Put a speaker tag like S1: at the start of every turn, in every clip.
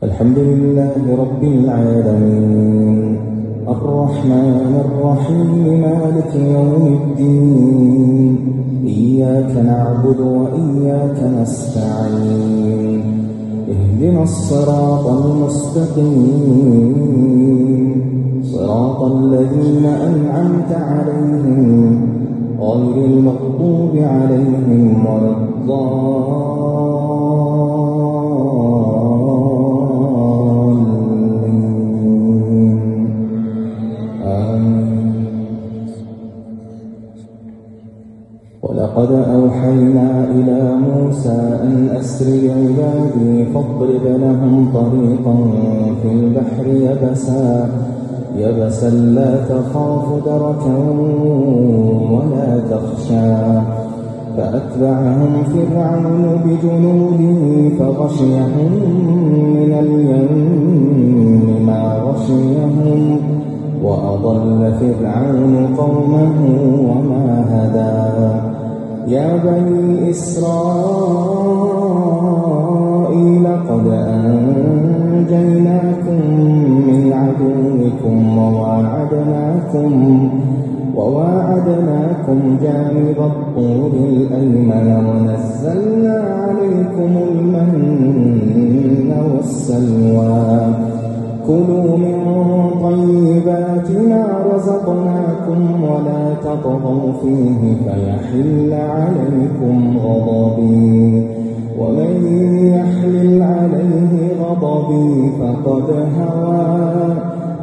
S1: الحمد لله رب العالمين الرحمن الرحيم مالك يوم الدين إياك نعبد وإياك نستعين اهدنا الصراط المستقيم صراط الذين أنعمت عليهم غير المغضوب عليهم ولا ولقد أوحينا إلى موسى أن أسر بعبادي فاضرب لهم طريقا في البحر يبسا لا تخاف دركا ولا تخشى فأتبعهم فرعون بجنوده فغشيهم من اليم ما غشيهم وأضل فرعون قومه وما هدى يا بني إسرائيل قد أنجيناكم من عدوكم وواعدناكم جانب الطور الأيمن ونزلنا عليكم المن والسلوى كلوا من طيبات ما رزقناكم ولا تطغوا فيه فيحل عليكم غضبي ومن يحلل عليه غضبي فقد هوى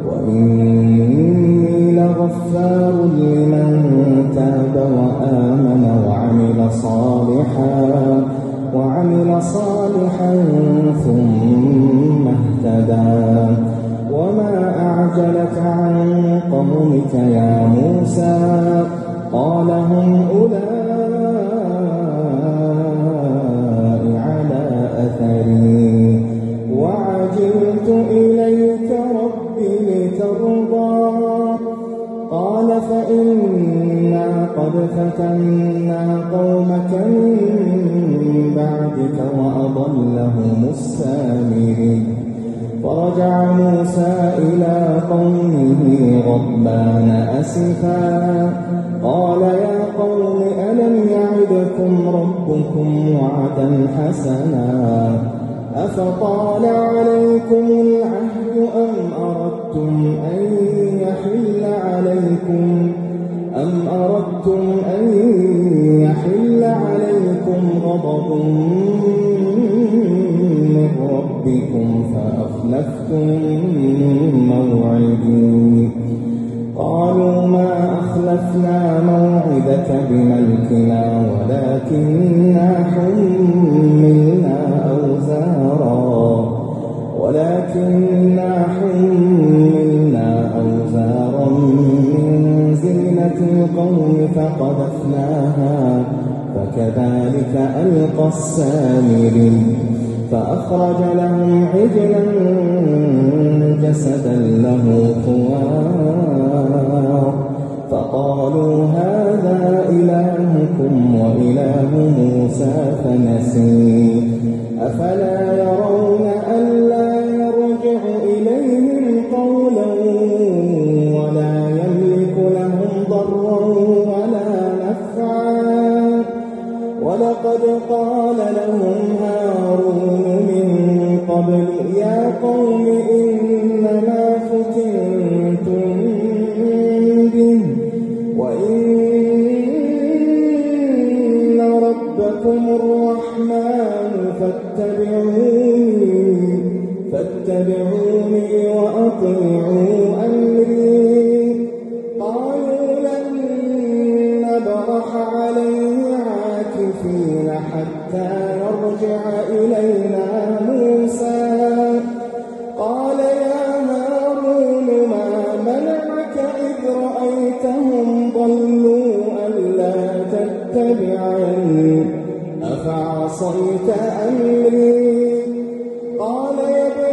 S1: وإني لغفار لمن تاب وآمن وعمل صالحا ثم اهتدى وما أعجلك عن قومك يا موسى قال هم أولئك على أثري وعجلت إليك رب لترضى قال فإنا قد فتنا قومك من بعدك وأضلهم السامري فرجع موسى إلى قومه غضبان أسفا قال يا قوم ألم يعدكم ربكم وعدا حسنا أفطال عليكم العهد أم أردتم أن يحل عليكم غضب من ربكم فأخلفتم موعدي قالوا ما أخلفنا موعدك بملكنا ولكننا حملنا أوزارا من زينة القوم فقذفناها فكذلك ألقى السامري فأخرج لهم عجلا جسدا له خوار فقالوا هذا إلهكم وإله موسى فنسي أفلا يرون ألا يرجع إليهم قولا ولا يملك لهم ضرا ولا نفعا ولقد قال لهم هارون من قبل يا قوم إنما فتنتم به وإن ربكم الرحمن فاتبعوني وأطيعوا أمري قالوا لن نبرح عليه عاكفين حتى يرجع إلينا موسى قال يا هارون ما منعك إذ رأيتهم ضلوا ألا تتبعني أفعصيت أمري قال يا ابن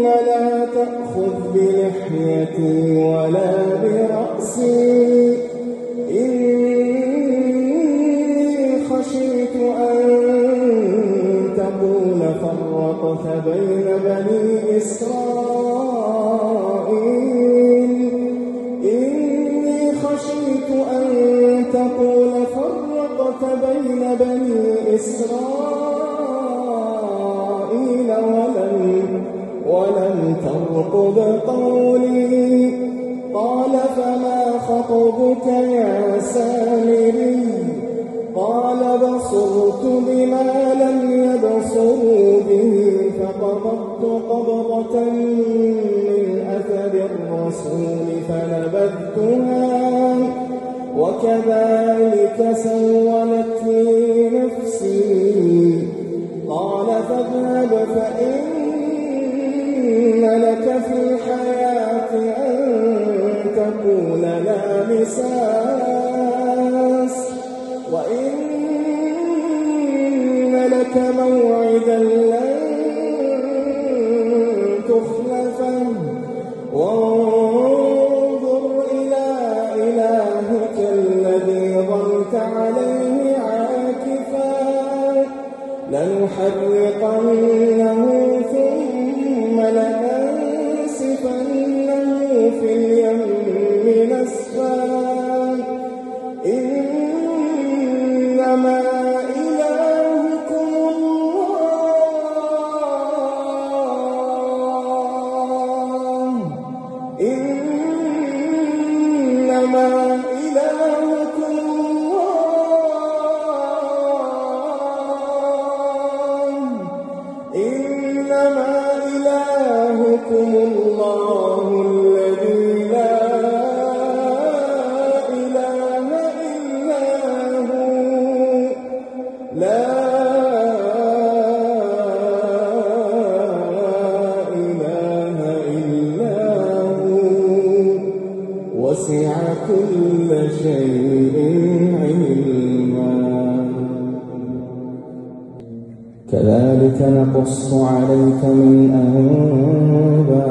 S1: لا تأخذ بلحيتي ولا برأسي إني خشيت أن تقول فرقت بين بني إسرائيل إني خشيت أن تقول فرقت بين بني إسرائيل ولم ترقب قولي قال فما خطبك يا سامري قال بصرت بما لم يبصروا به فقبضت قبضة من أثر الرسول فنبذتها وكذلك سولت لي نفسي قال فاذهب فإن لك في الحياة أن تقول لا مساس وإن لك موعدا لن تخلفه وانظر إلى إلهك الذي ظلت عليه عاكفا لنحرقنه ثم لننسفنه في اليم نسفا إنما إلهكم الله إنما إلهكم الله إنما إلهكم الله الذي لا إله إلا هو لا إله إلا هو وسع كل شيء علما كذلك نقص عليك من أنباء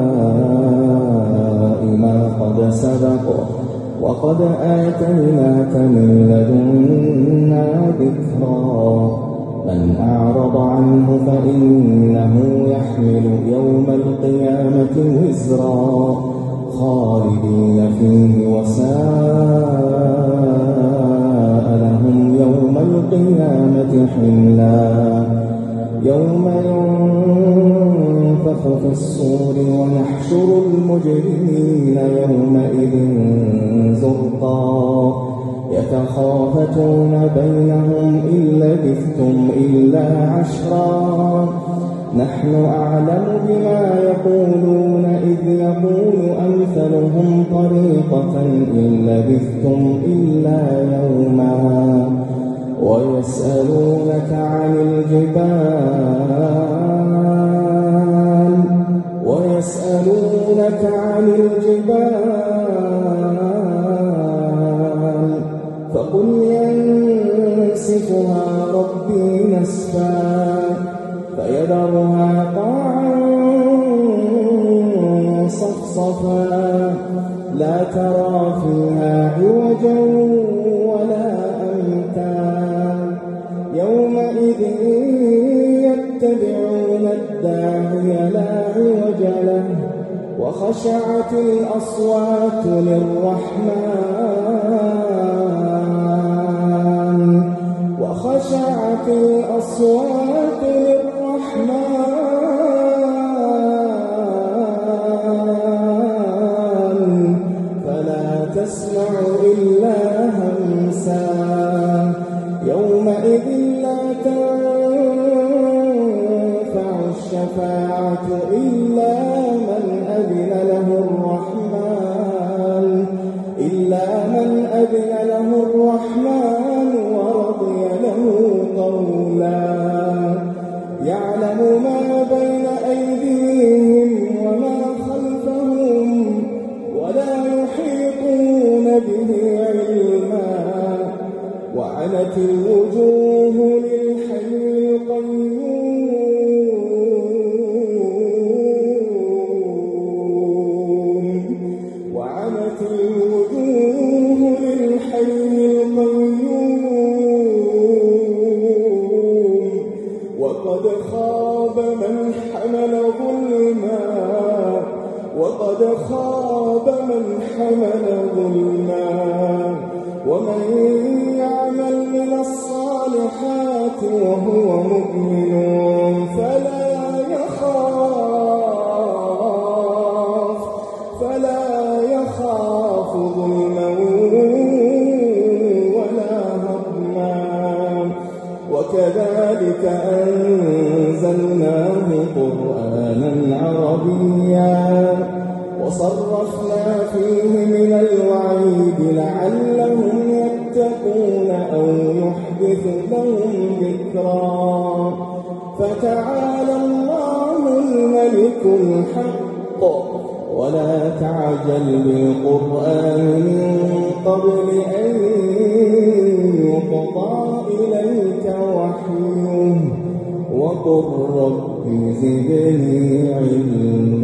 S1: ما قد سبق وقد آتيناك من لدنا ذكرا من أعرض عنه فإنه يحمل يوم القيامة وزرا خالدين فيه وساء لهم يوم القيامة حملا يوم ينفخ في الصور ونحشر المجرمين يومئذ زرقا يتخافتون بينهم إن لبثتم إلا عشرا نحن أعلم بما يقولون إذ يقول أمثلهم طريقة إن لبثتم إلا يوما ويسألونك عن الجبال فقل ينسفها ربي نسفا فيذرها قاعا صفصفا لا ترى فيها عوجا ولا أمتا يومئذ يتبعون الداعي لا عوج له وخشعت الأصوات للرحمن فلا تسمع إلا همسا يومئذ لا تنفع الشفاعة إلا من أذن له الرحمن ورضي له قولا يعلم ما بين أيديهم وما خلفهم ولا يحيطون به علما وعنت الوجوه للحي القيوم وقد خاب من حمل ظلما ومن يعمل من الصالحات وهو مؤمن فلا يخاف ظلما ولا هضما وكذلك أنزلناه قرآنا عربيا وصرفنا فيه من الوعيد لعلهم يتقون أو يحدث لهم ذكرا فتعالى الله الملك الحق ولا تعجل بالقرآن من قبل أن يقضى إليك وحيه وقل رب زدني علما